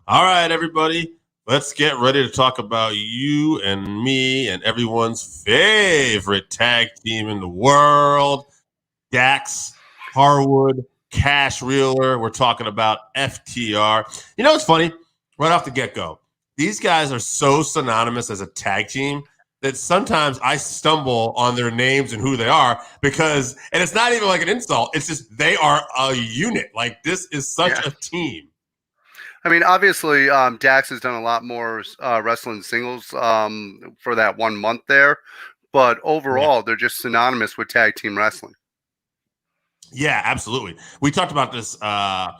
All right, everybody, let's get ready to talk about you and me and everyone's favorite tag team in the world, Dax, Harwood, Cash Wheeler. We're talking about FTR. You know, it's funny, right off the get-go, these guys are so synonymous as a tag team that sometimes I stumble on their names and who they are because, and it's not even like an insult, it's just they are a unit. Like, this is such a team. I mean, obviously, Dax has done a lot more wrestling singles for that 1 month there, but overall, they're just synonymous with tag team wrestling. Yeah, absolutely. We talked about this a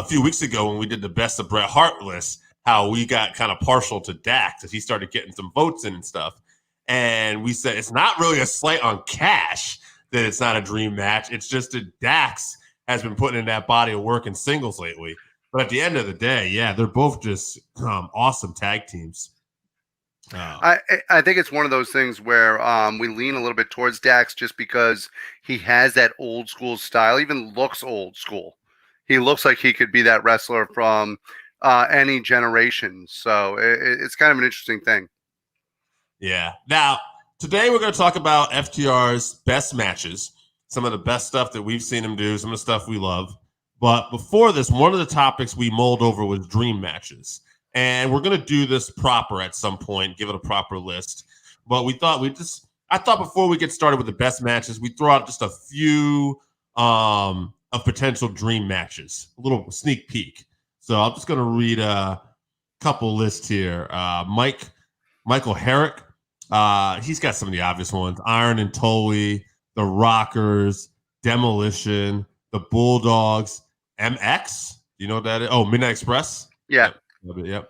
few weeks ago when we did the best of Bret Hart list, how we got kind of partial to Dax as he started getting some votes in and stuff. And we said it's not really a slight on Cash that it's not a dream match. It's just that Dax has been putting in that body of work in singles lately. But at the end of the day, yeah, they're both just awesome tag teams. I think it's one of those things where we lean a little bit towards Dax just because he has that old school style, even looks old school. He looks like he could be that wrestler from any generation. So it's kind of an interesting thing. Yeah. Now, today we're going to talk about FTR's best matches, some of the best stuff that we've seen him do, some of the stuff we love. But before this, one of the topics we mulled over was dream matches. And we're going to do this proper at some point, give it a proper list. But we thought I thought before we get started with the best matches, we throw out just a few of potential dream matches, a little sneak peek. So I'm just going to read a couple lists here. Michael Herrick, he's got some of the obvious ones: Iron and Tully, the Rockers, Demolition, the Bulldogs, MX. Do you know what that is? Oh, Midnight Express. Yeah. Yep.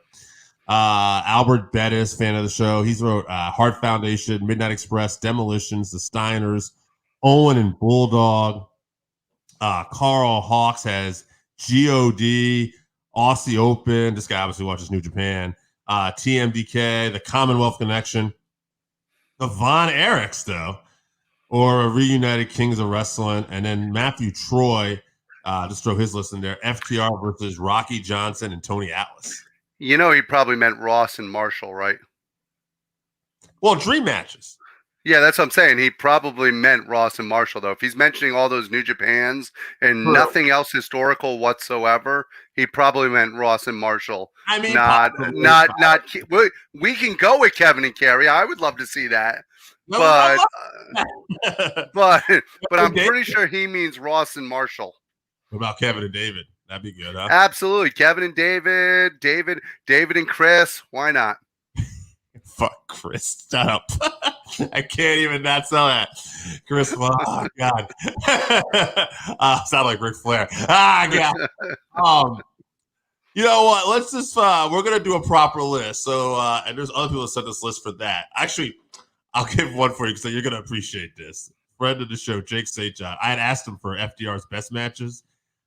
Albert Bettis, fan of the show. He's wrote Heart Foundation, Midnight Express, Demolitions, the Steiners, Owen and Bulldog. Carl Hawks has GOD, Aussie Open. This guy obviously watches New Japan. TMDK, the Commonwealth Connection. The Von Erichs, though, or Reunited Kings of Wrestling. And then Matthew Troy, just throw his list in there. FTR versus Rocky Johnson and Tony Atlas. You know, he probably meant Ross and Marshall, right? Well, dream matches. Yeah, that's what I'm saying. He probably meant Ross and Marshall, though. If he's mentioning all those New Japans and nothing else historical whatsoever, he probably meant Ross and Marshall. I mean, not. We can go with Kevin and Kerry. I would love to see that, but I'm pretty sure he means Ross and Marshall. What about Kevin and David? That'd be good, huh? Absolutely, Kevin and David and Chris. Why not? Fuck Chris, shut up. I can't even not sell that. Chris, oh God. Sound like Ric Flair. God. You know what? Let's just we're gonna do a proper list. So and there's other people that sent this list for that. Actually, I'll give one for you because you're gonna appreciate this. Friend of the show, Jake St. John. I had asked him for FDR's best matches.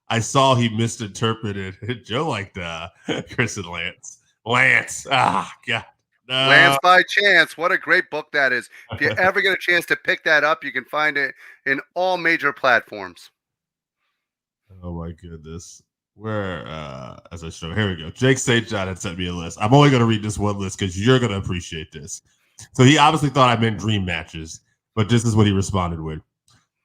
I saw he misinterpreted. Joe liked Chris and Lance. God. Lance by Chance. What a great book that is. If you ever get a chance to pick that up, you can find it in all major platforms. Oh my goodness. Where as I show, here we go. Jake St. John had sent me a list. I'm only gonna read this one list because you're gonna appreciate this. So he obviously thought I meant dream matches, but this is what he responded with.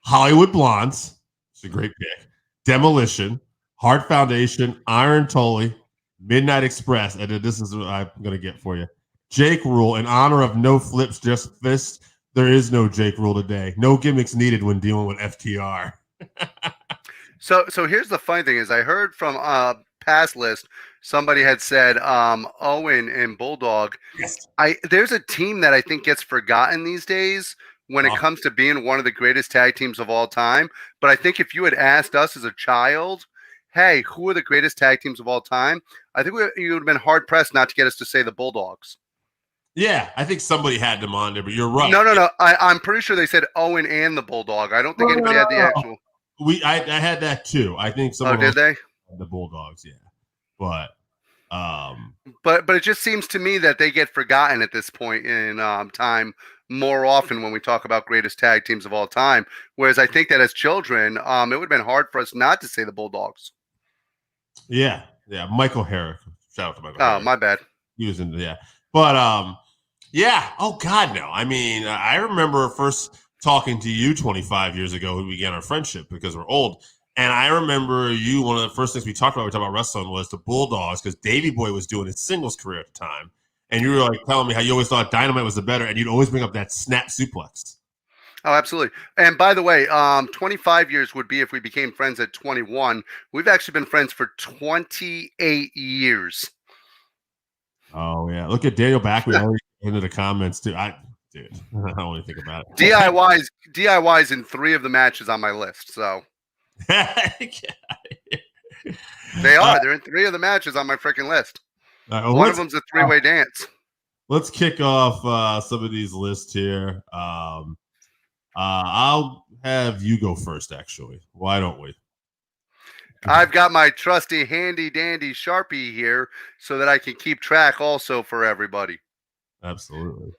Hollywood Blondes. It's a great pick. Demolition, Heart Foundation, Iron Tully, Midnight Express, and then this is what I'm gonna get for you. Jake Rule, in honor of no flips, just fists. There is no Jake Rule today. No gimmicks needed when dealing with FTR. So here's the funny thing is I heard from past list somebody had said Owen and Bulldog. Yes. There's a team that I think gets forgotten these days when it comes to being one of the greatest tag teams of all time. But I think if you had asked us as a child, hey, who are the greatest tag teams of all time? I think you would have been hard pressed not to get us to say the Bulldogs. Yeah, I think somebody had them on there, but you're right. No. I'm pretty sure they said Owen and the Bulldog. I don't think anybody had the actual. I had that too. I think some. Oh, did they? The Bulldogs, yeah, but it just seems to me that they get forgotten at this point in time more often when we talk about greatest tag teams of all time. Whereas I think that as children, it would have been hard for us not to say the Bulldogs. Yeah, Michael Herrick, Shout out to Michael. Oh, my bad. He was in but yeah. Oh God, no. I mean, I remember first talking to you 25 years ago. We began our friendship because we're old. And I remember you. One of the first things we talked about wrestling was the Bulldogs because Davey Boy was doing his singles career at the time. And you were like telling me how you always thought Dynamite was the better, and you'd always bring up that snap suplex. Oh, absolutely. And by the way, 25 years would be if we became friends at 21. We've actually been friends for 28 years. Oh, yeah. Look at Daniel Backley already into the comments, too. Dude, I don't want to think about it. DIYs in 3 of the matches on my list. So they are. They're in 3 of the matches on my freaking list. One of them's a 3-way dance. Let's kick off some of these lists here. I'll have you go first, actually. Why don't we? I've got my trusty handy dandy Sharpie here so that I can keep track also for everybody. Absolutely.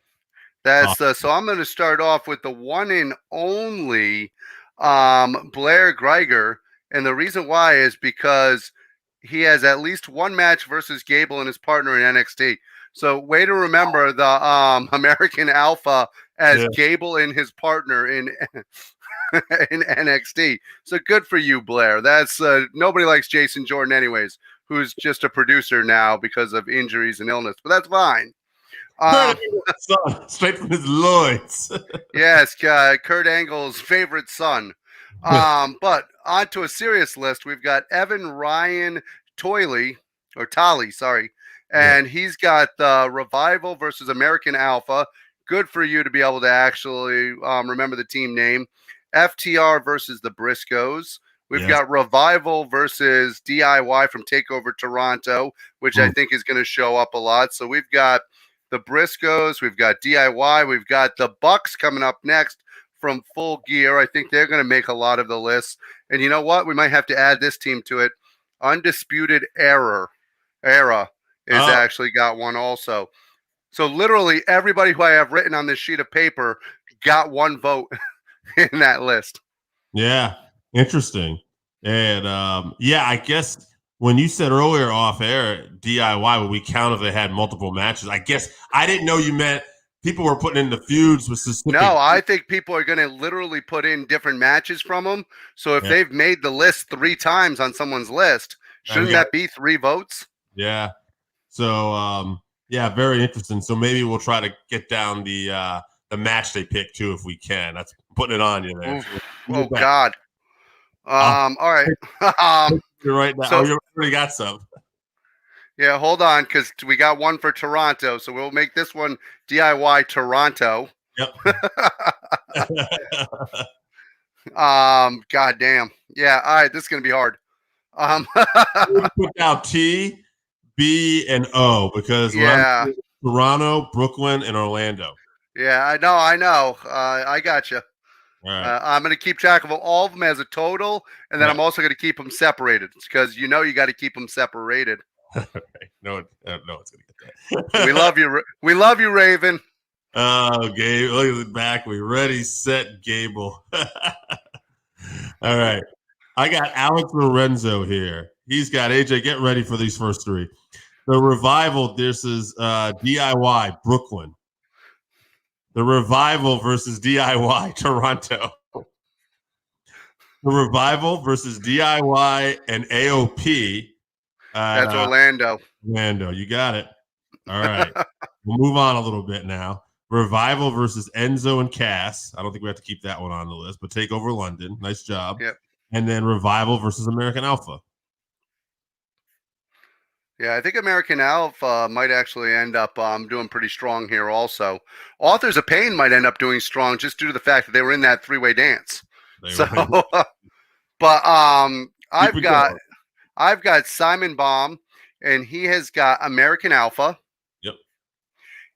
That's so I'm going to start off with the one and only Blair Greiger. And the reason why is because he has at least one match versus Gable and his partner in NXT. So way to remember the American Alpha as Gable and his partner in NXT. So good for you, Blair. That's nobody likes Jason Jordan anyways, who's just a producer now because of injuries and illness, but that's fine. Straight from his loins. Yes, Kurt Angle's favorite son. But on to a serious list. We've got Evan Ryan Tolley, sorry. And he's got the Revival versus American Alpha. Good for you to be able to actually remember the team name. FTR versus the Briscoes. We've got Revival versus DIY from TakeOver Toronto, which I think is going to show up a lot. So we've got the Briscoes, we've got DIY, we've got the Bucks coming up next from Full Gear. I think they're going to make a lot of the lists. And you know what? We might have to add this team to it. Undisputed Era is actually got one also. So literally everybody who I have written on this sheet of paper got one vote in that list. Yeah, interesting. And I guess when you said earlier off air, DIY, would we count if they had multiple matches? I guess I didn't know you meant people were putting in the feuds with specific. No, I think people are going to literally put in different matches from them. So if they've made the list 3 times on someone's list, shouldn't that be 3 votes? Yeah. So, very interesting. So maybe we'll try to get down the match they pick too if we can. That's putting it on you there. Oh God. All right. You're right now. So, you already got some. Yeah, hold on, because we got one for Toronto, so we'll make this one DIY Toronto. Yep. God damn. Yeah, all right, this is gonna be hard. Put out T, B, and O because Toronto, Brooklyn, and Orlando. Yeah, I know. I got you. Right. I'm going to keep track of all of them as a total, and then I'm also going to keep them separated because you got to keep them separated. No one's going to get that. We love you. We love you, Raven. Oh, Gabe, look at the back. We ready, set, Gable. All right. I got Alex Lorenzo here. He's got AJ. Get ready for these first 3. The Revival. This is DIY Brooklyn. The Revival versus DIY Toronto. The Revival versus DIY and AOP. That's Orlando. Orlando, you got it. All right. We'll move on a little bit now. Revival versus Enzo and Cass. I don't think we have to keep that one on the list, but TakeOver London. Nice job. Yep. And then Revival versus American Alpha. Yeah, I think American Alpha might actually end up doing pretty strong here also. Authors of Pain might end up doing strong just due to the fact that they were in that 3-way dance. But I've got Simon Baum, and he has got American Alpha. Yep.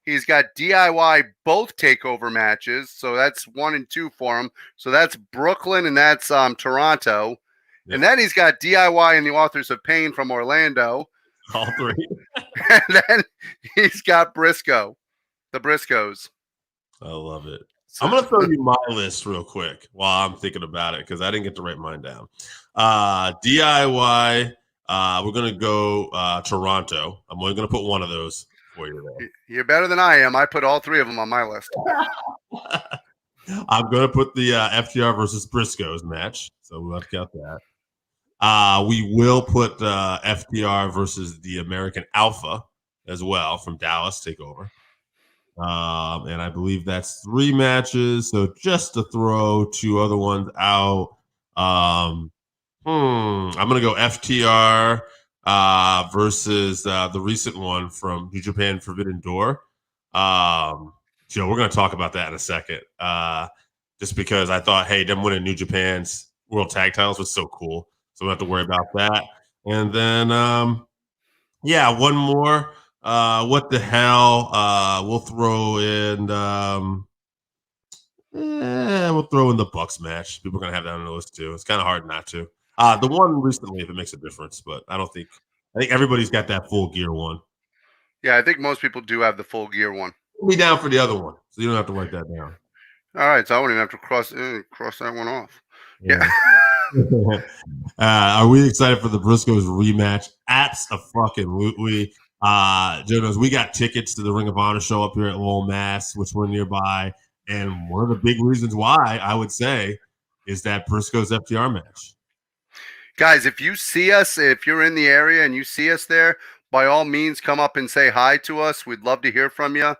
He's got DIY both TakeOver matches, so that's 1 and 2 for him. So that's Brooklyn and that's Toronto. Yep. And then he's got DIY and the Authors of Pain from Orlando. All 3. And then he's got the Briscoes. I love it. I'm going to throw you my list real quick while I'm thinking about it because I didn't get to write mine down. DIY, We're gonna go Toronto. I'm only gonna put one of those for you there. You're better than I am. I put all three of them on my list. I'm gonna put the FTR versus Briscoes match, so we'll have to count that. We will put FTR versus the American Alpha as well from Dallas Takeover. And I believe that's 3 matches. So just to throw 2 other ones out, I'm gonna go FTR versus the recent one from New Japan Forbidden Door. Joe, we're gonna talk about that in a second. Just because I thought, hey, them winning New Japan's World Tag Titles was so cool. So we don't have to worry about that. And then, one more. What the hell? We'll throw in. We'll throw in the Bucks match. People are gonna have that on the list too. It's kind of hard not to. The one recently, if it makes a difference, but I don't think. I think everybody's got that full gear one. Yeah, I think most people do have the full gear one. We'll be down for the other one, so you don't have to write that down. All right, so I wouldn't even have to cross that one off. Yeah. Are we excited for the Briscoes rematch? Absolutely. Joe knows we got tickets to the Ring of Honor show up here at Lowell, Mass, which we're nearby. And one of the big reasons why I would say is that Briscoes FTR match. Guys, if you see us, if you're in the area and you see us there, by all means, come up and say hi to us. We'd love to hear from you.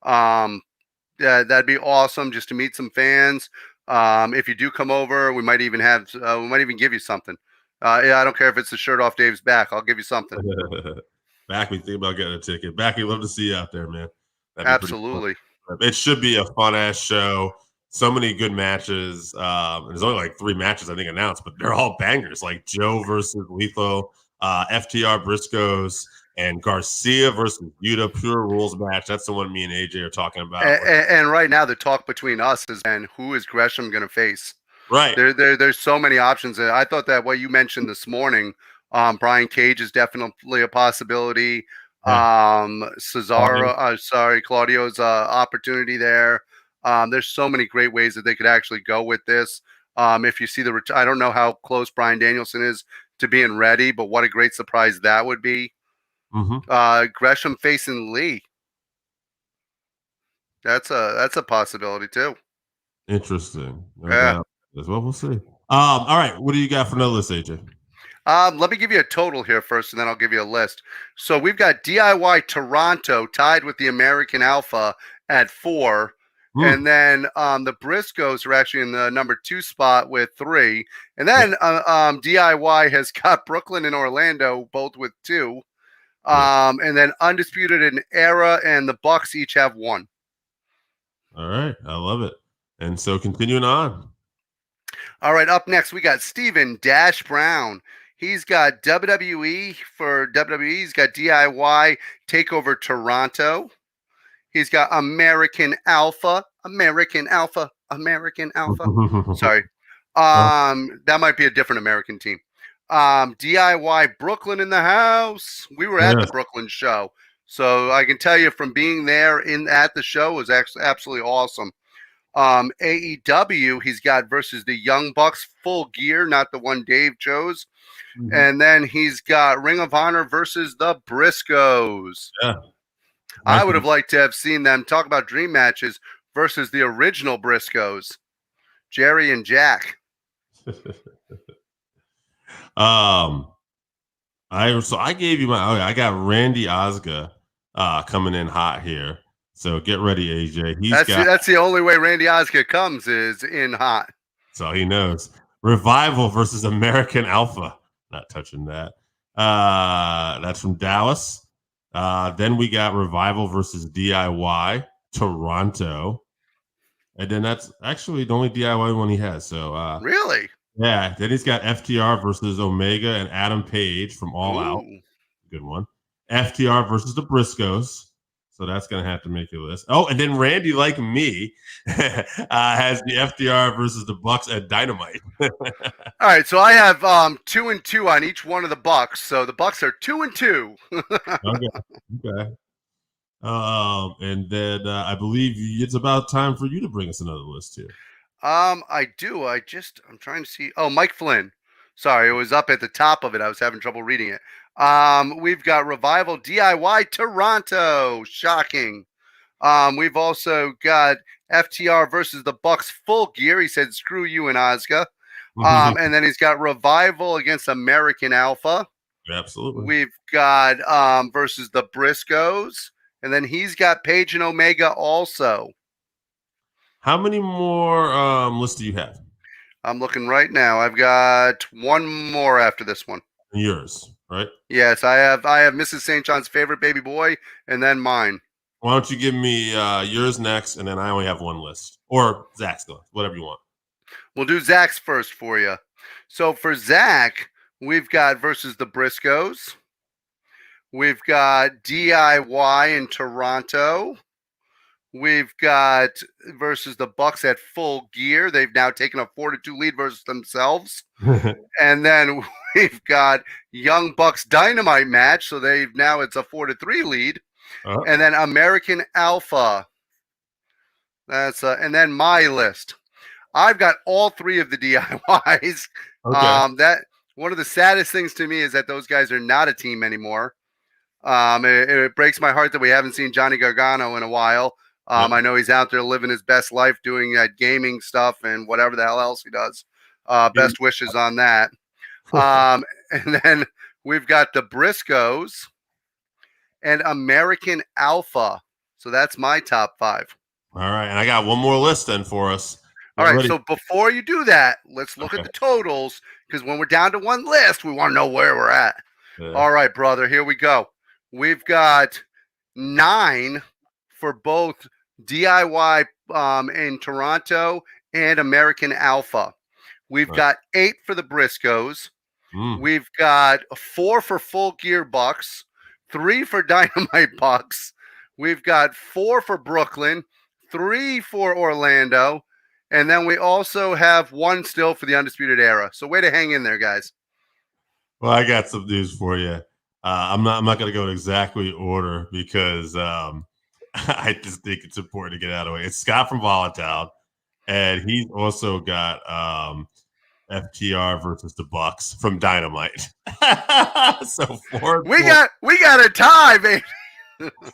That'd be awesome just to meet some fans. If you do come over, we might even give you something. I don't care if it's the shirt off Dave's back. I'll give you something. Backy, think about getting a ticket. Backy, love to see you out there, man. Absolutely. It should be a fun ass show. So many good matches. There's only like 3 matches I think announced, but they're all bangers. Like Joe versus Lethal, FTR Briscoes, and Garcia versus Yuta, pure rules match. That's the one me and AJ are talking about. And right now, the talk between us is, and who is Gresham going to face? Right. There's so many options. I thought that what you mentioned this morning, Brian Cage is definitely a possibility. Claudio's opportunity there. There's so many great ways that they could actually go with this. If you see I don't know how close Bryan Danielson is to being ready, but what a great surprise that would be. Mm-hmm. Gresham facing Lee. That's a possibility too. Interesting. As well, we'll see. All right, what do you got for another list, AJ? Let me give you a total here first, and then I'll give you a list. So we've got DIY Toronto tied with the American Alpha at 4. And then the Briscoes are actually in the number 2 spot with 3. And then DIY has got Brooklyn and Orlando both with 2. And then Undisputed and Era and the Bucks each have 1. All right. I love it. And so continuing on. All right. Up next, we got Steven Dash Brown. He's got WWE for WWE. He's got DIY Takeover Toronto. He's got American Alpha. Sorry. That might be a different American team. DIY Brooklyn in the house. We were at the Brooklyn show. So I can tell you from being there at the show was actually absolutely awesome. AEW, he's got versus the Young Bucks, full gear, not the one Dave chose. Mm-hmm. And then he's got Ring of Honor versus the Briscoes. Yeah. I would have liked to have seen them talk about dream matches versus the original Briscoes, Jerry and Jack. I gave you I got Randy Osga coming in hot here. So get ready, AJ. That's the only way Randy Osga comes is in hot. So he knows. Revival versus American Alpha. Not touching that. That's from Dallas. Then we got Revival versus DIY Toronto. And then that's actually the only DIY one he has. So really? Yeah. Then he's got FTR versus Omega and Adam Page from All Out. Good one. FTR versus the Briscoes. So that's going to have to make your list. Oh, and then Randy, like me, has the FTR versus the Bucks at Dynamite. All right, so I have 2 and 2 on each one of the Bucks. So the Bucks are 2 and 2. Okay. And then I believe it's about time for you to bring us another list here. I do. I'm trying to see. Oh, Mike Flynn. Sorry, it was up at the top of it. I was having trouble reading it. We've got Revival DIY Toronto. Shocking. We've also got FTR versus the Bucks Full Gear. He said, screw you and Asuka. And then he's got Revival against American Alpha. Absolutely. We've got versus the Briscoes. And then he's got Page and Omega also. How many more lists do you have? I'm looking right now. I've got one more after this one. Yours, right? Yes, I have Mrs. St. John's favorite baby boy, and then mine. Why don't you give me yours next, and then I only have one list. Or Zach's list, whatever you want. We'll do Zach's first for you. So for Zach, we've got versus the Briscoes. We've got DIY in Toronto. We've got versus the Bucks at Full Gear. They've now taken a 4-2 lead versus themselves. And then we've got Young Bucks Dynamite match. So it's a 4-3 lead. And then American Alpha. And then my list. I've got all three of the DIYs. Okay. That one of the saddest things to me is that those guys are not a team anymore. It breaks my heart that we haven't seen Johnny Gargano in a while. I know he's out there living his best life doing that gaming stuff and whatever the hell else he does. Best wishes on that. And then we've got the Briscoes and American Alpha. So that's my top 5. All right. And I got one more list then for us. All right. So before you do that, let's look at the totals, because when we're down to one list, we want to know where we're at. Yeah. All right, brother. Here we go. We've got 9 for both DIY in Toronto and American Alpha. We've got 8 for the Briscoes. We've got 4 for Full Gear Bucks, 3 for Dynamite Bucks. We've got 4 for Brooklyn, 3 for Orlando, and then we also have 1 still for the Undisputed Era. So way to hang in there, guys. Well, I got some news for you. I'm not going to go in exactly order because I just think it's important to get out of the way. It's Scott from Volatile, and he's also got FTR versus the Bucks from Dynamite. So we got a tie, baby.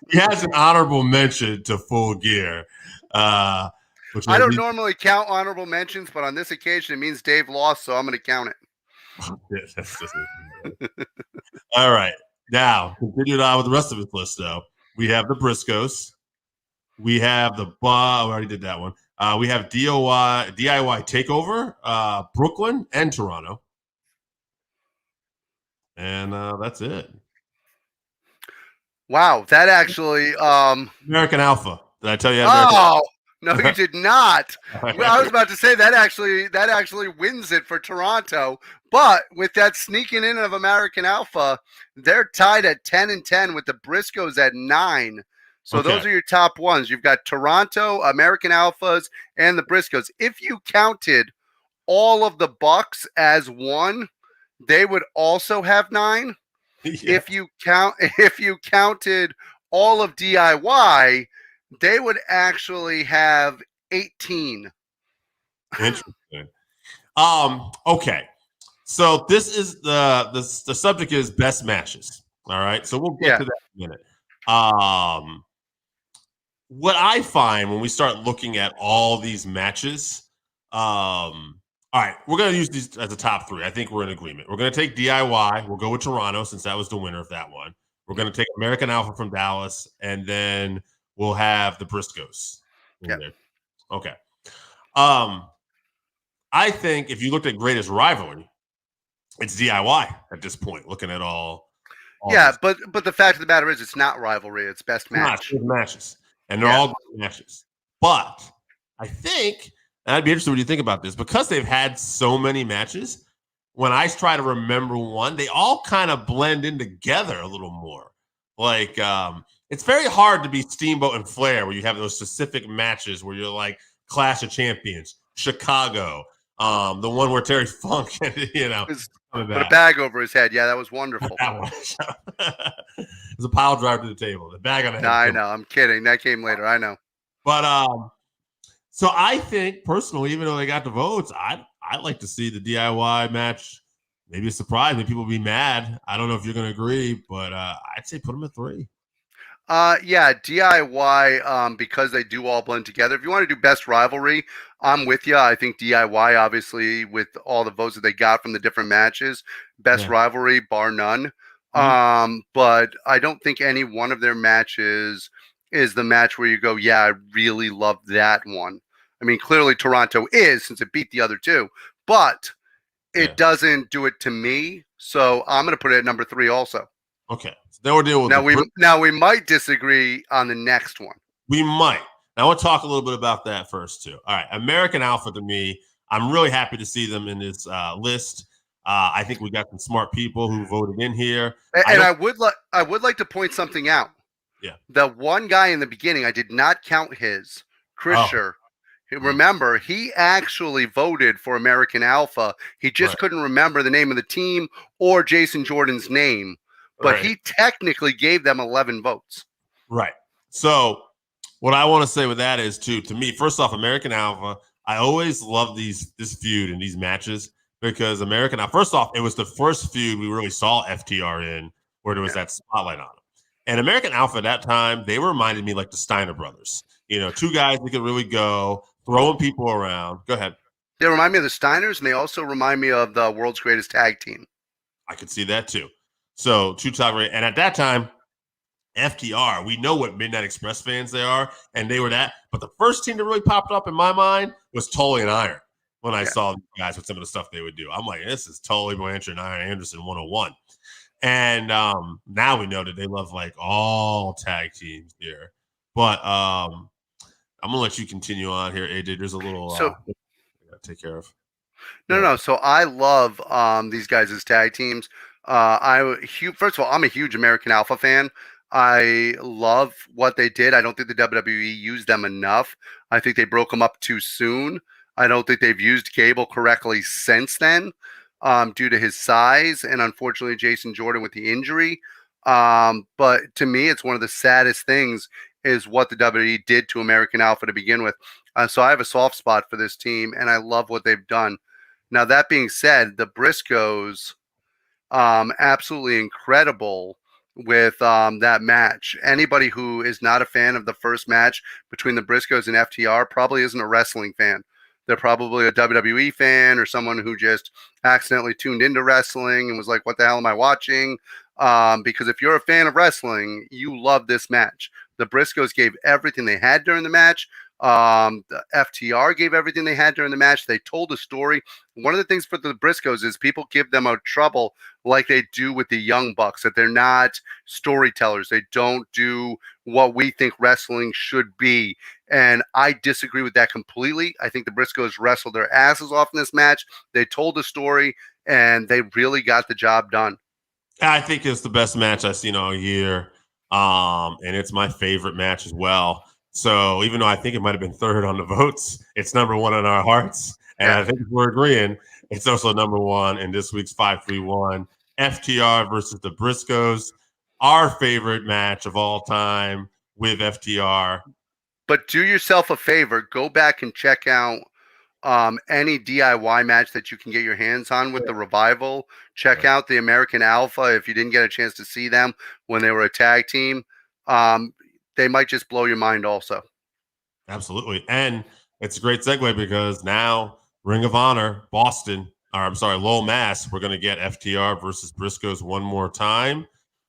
He has an honorable mention to Full Gear. I don't normally count honorable mentions, but on this occasion, it means Dave lost, so I'm going to count it. All right. Now, continuing on with the rest of his list, though. We have the Briscoes. We have the we already did that one. We have DIY TakeOver, Brooklyn, and Toronto. And that's it. Wow, that actually American Alpha. Did I tell you? No, you did not. I was about to say that actually wins it for Toronto. But with that sneaking in of American Alpha, they're tied at 10-10 with the Briscoes at 9. So those are your top ones. You've got Toronto, American Alphas, and the Briscoes. If you counted all of the Bucks as one, they would also have 9. Yeah. If you counted all of DIY, they would actually have 18. Interesting. Okay. So this is the subject is best matches. All right. So we'll get to that in a minute. What I find when we start looking at all these matches, all right, we're going to use these as a top 3. I think we're in agreement. We're going to take DIY. We'll go with Toronto since that was the winner of that one. We're going to take American Alpha from Dallas, and then we'll have the Briscoes in there. Okay. I think if you looked at greatest rivalry, it's DIY at this point, looking at all but the fact of the matter is it's not rivalry, it's best match. It's matches. And they're all good matches. But I think, and I'd be interested what you think about this, because they've had so many matches, when I try to remember one, they all kind of blend in together a little more. Like, it's very hard to be Steamboat and Flair where you have those specific matches where you're like Clash of Champions, Chicago, the one where Terry Funk, put a bag over his head. Yeah, that was wonderful. That one. It was a pile driver to the table. The bag on the head. No, I know. I'm kidding. That came later. I know. But so I think personally, even though they got the votes, I'd like to see the DIY match maybe a surprise. Maybe people will be mad. I don't know if you're going to agree, but I'd say put them at 3. Yeah, DIY, because they do all blend together. If you want to do best rivalry, I'm with you. I think DIY, obviously, with all the votes that they got from the different matches, best Yeah. rivalry, bar none. But I don't think any one of their matches is the match where you go, yeah, I really love that one. I mean, clearly Toronto is, since it beat the other two, but Yeah. it doesn't do it to me. So I'm going to put it at number 3 also. Okay. So then we'll deal with now we might disagree on the next one. We might. Now I want to talk a little bit about that first too. All right, American Alpha to me, I'm really happy to see them in this list. I think we got some smart people who voted in here. And I would like to point something out. Yeah. The one guy in the beginning, I did not count his, Chris Scher. Remember, he actually voted for American Alpha. He just couldn't remember the name of the team or Jason Jordan's name, but he technically gave them 11 votes. Right. So what I want to say with that is, too, to me, first off, American Alpha, I always love this feud and these matches because American Alpha, first off, it was the first feud we really saw FTR in where there was that spotlight on them. And American Alpha at that time, they reminded me like the Steiner brothers. You know, 2 guys that could really go, throwing people around. Go ahead. They remind me of the Steiners, and they also remind me of the world's greatest tag team. I could see that, too. So, 2 top rate. And at that time, FTR, we know what Midnight Express fans they are, and they were that. But the first team that really popped up in my mind was Tully and Iron when I saw these guys with some of the stuff they would do. I'm like, this is Tully Blanchard and Iron Anderson 101. And now we know that they love like all tag teams here. But I'm going to let you continue on here, AJ. There's a little I got to take care of. No. So I love these guys as tag teams. First of all, I'm a huge American Alpha fan. I love what they did. I don't think the WWE used them enough. I think they broke them up too soon. I don't think they've used Gable correctly since then, due to his size and unfortunately Jason Jordan with the injury. But to me, it's one of the saddest things is what the WWE did to American Alpha to begin with. So I have a soft spot for this team, and I love what they've done. Now, that being said, the Briscoes, absolutely incredible with that match. Anybody who is not a fan of the first match between the Briscoes and FTR probably isn't a wrestling fan. They're probably a WWE fan or someone who just accidentally tuned into wrestling and was like, what the hell am I watching? Because if you're a fan of wrestling, you love this match. The Briscoes gave everything they had during the match. The FTR gave everything they had during the match. They told a story. One of the things for the Briscoes is people give them a trouble like they do with the Young Bucks, that they're not storytellers. They don't do what we think wrestling should be. And I disagree with that completely. I think the Briscoes wrestled their asses off in this match. They told a story, and they really got the job done. I think it's the best match I've seen all year. And it's my favorite match as well. So even though I think it might have been 3rd on the votes, it's number 1 in our hearts. And I think we're agreeing it's also number 1 in this week's 531 FTR versus the Briscoes, our favorite match of all time with FTR. But do yourself a favor, go back and check out any DIY match that you can get your hands on with the Revival. Check out the American Alpha if you didn't get a chance to see them when they were a tag team. They might just blow your mind also. Absolutely. And it's a great segue because now Ring of Honor, Boston, or I'm sorry, Lowell, Mass, we're going to get FTR versus Briscoes one more time.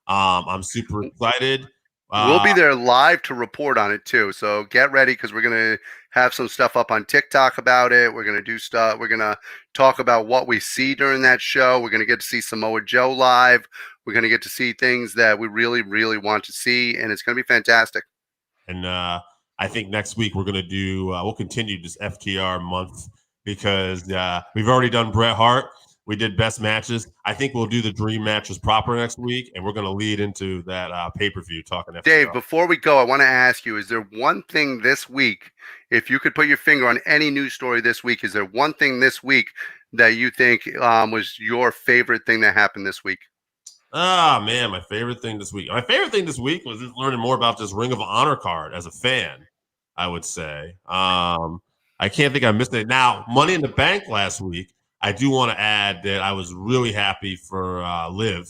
I'm super excited. We'll be there live to report on it too. So get ready because we're going to have some stuff up on TikTok about it. We're going to do stuff. We're going to talk about what we see during that show. We're going to get to see Samoa Joe live. We're going to get to see things that we really, really want to see. And it's going to be fantastic. And I think next week we're going to do, we'll continue this FTR month because we've already done Bret Hart. We did best matches. I think we'll do the dream matches proper next week, and we're going to lead into that pay-per-view talking FTR. Dave, before we go, I want to ask you, is there one thing this week, if you could put your finger on any news story this week, is there one thing this week that you think was your favorite thing that happened this week? Man, my favorite thing this week. My favorite thing this week was just learning more about this Ring of Honor card as a fan, I would say. I can't think I missed it. Now, Money in the Bank last week, I do want to add that I was really happy for Liv,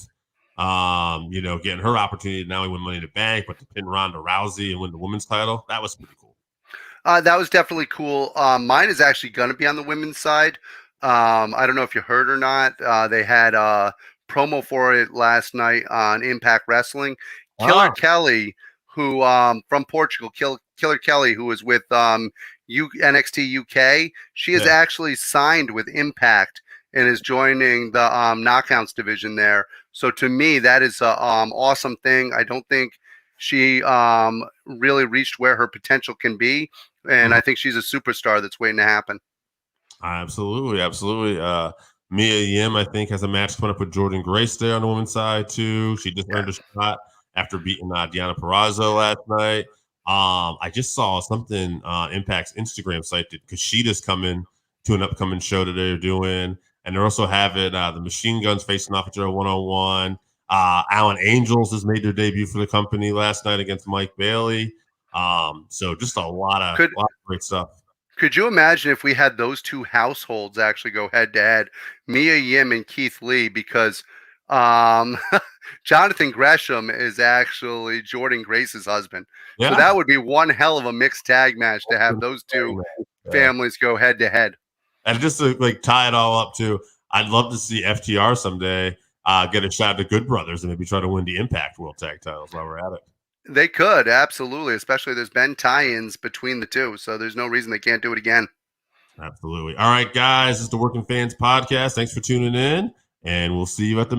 getting her opportunity to not only win Money in the Bank, but to pin Ronda Rousey and win the women's title. That was pretty cool. That was definitely cool. Mine is actually going to be on the women's side. I don't know if you heard or not. They had a promo for it last night on Impact Wrestling. Killer Kelly, who from Portugal, Killer Kelly, who was with NXT UK, she is actually signed with Impact and is joining the Knockouts division there. So to me, that is an awesome thing. I don't think she really reached where her potential can be. And I think she's a superstar that's waiting to happen. Absolutely. Mia Yim, I think, has a match coming up with Jordan Grace there on the women's side, too. She just earned a shot after beating Deonna Purrazzo last night. I just saw something Impact's Instagram site that Kushida's coming to an upcoming show that they're doing. And they're also having the Machine Guns facing off each other one-on-one. Alan Angels has made their debut for the company last night against Mike Bailey. So just a lot of great stuff. Could you imagine if we had those two households actually go head to head, Mia Yim and Keith Lee, because Jonathan Gresham is actually Jordan Grace's husband. Yeah. So that would be one hell of a mixed tag match to have those two families go head to head. And just to tie it all up too, I'd love to see FTR someday get a shot at the Good Brothers and maybe try to win the Impact World Tag Titles while we're at it. They could, absolutely, especially there's been tie-ins between the two, so there's no reason they can't do it again. Absolutely. All right, guys, it's the Working Fans Podcast. Thanks for tuning in, and we'll see you at the